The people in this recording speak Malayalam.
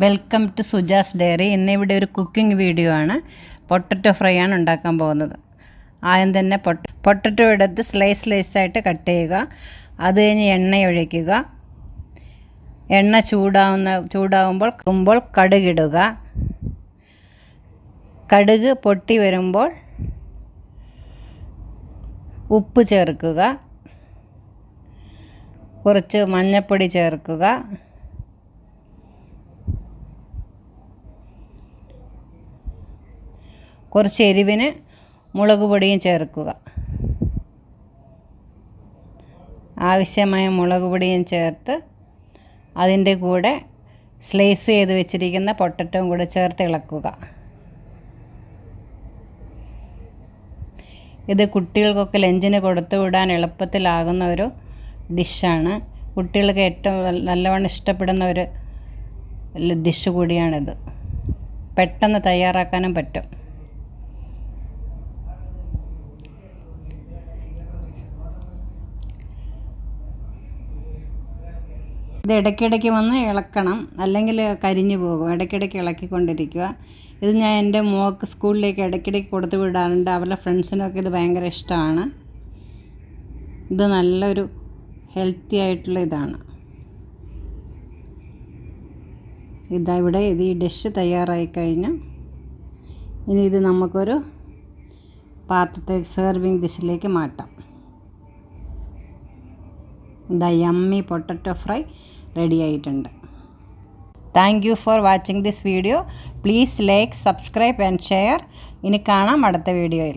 Welcome to Suja's diary. ഇന്നിവിടെ ഒരു കുക്കിംഗ് വീഡിയോ ആണ്. പൊട്ടറ്റോ ഫ്രൈ ആണ് ഉണ്ടാക്കാൻ പോകുന്നത്. ആദ്യം തന്നെ പൊട്ടറ്റോ എടുത്ത് സ്ലൈസായിട്ട് കട്ട് ചെയ്യുക. അത് കഴിഞ്ഞ് എണ്ണ ഒഴിക്കുക. എണ്ണ ചൂടാകുമ്പോൾ കടുകിടുക. കടുക് പൊട്ടി വരുമ്പോൾ ഉപ്പ് ചേർക്കുക. കുറച്ച് മഞ്ഞൾപ്പൊടി ചേർക്കുക. കുറച്ച് എരിവിന് മുളക് പൊടിയും ചേർക്കുക. ആവശ്യമായ മുളക് പൊടിയും ചേർത്ത് അതിൻ്റെ കൂടെ സ്ലൈസ് ചെയ്ത് വെച്ചിരിക്കുന്ന പൊട്ടറ്റോയും കൂടെ ചേർത്ത് ഇളക്കുക. ഇത് കുട്ടികൾക്കൊക്കെ ലഞ്ചിന് കൊടുത്തു വിടാൻ എളുപ്പത്തിലാകുന്ന ഒരു ഡിഷാണ്. കുട്ടികൾക്ക് ഏറ്റവും നല്ലവണ്ണം ഇഷ്ടപ്പെടുന്ന ഒരു ഡിഷ് കൂടിയാണിത്. പെട്ടെന്ന് തയ്യാറാക്കാനും പറ്റും. ഇത് ഇടയ്ക്കിടയ്ക്ക് വന്ന് ഇളക്കണം, അല്ലെങ്കിൽ കരിഞ്ഞു പോകും. ഇടയ്ക്കിടയ്ക്ക് ഇളക്കിക്കൊണ്ടിരിക്കുക. ഇത് ഞാൻ എൻ്റെ മോൾക്ക് സ്കൂളിലേക്ക് ഇടയ്ക്കിടയ്ക്ക് കൊടുത്തു വിടാറുണ്ട്. അവരുടെ ഫ്രണ്ട്സിനൊക്കെ ഇത് ഭയങ്കര ഇഷ്ടമാണ്. ഇത് നല്ലൊരു ഹെൽത്തി ആയിട്ടുള്ള ഇതാണ്. ഇവിടെ ഈ ഡിഷ് തയ്യാറായി കഴിഞ്ഞു. ഇനി ഇത് നമുക്കൊരു പാത്രത്തേക്ക് സെർവിങ് ഡിഷിലേക്ക് മാറ്റാം. യമ്മി പൊട്ടറ്റോ ഫ്രൈ റെഡി ആയിട്ടുണ്ട്. Thank you for watching this video. Please like, subscribe and share. ഇനി കാണാം അടുത്ത വീഡിയോയിൽ.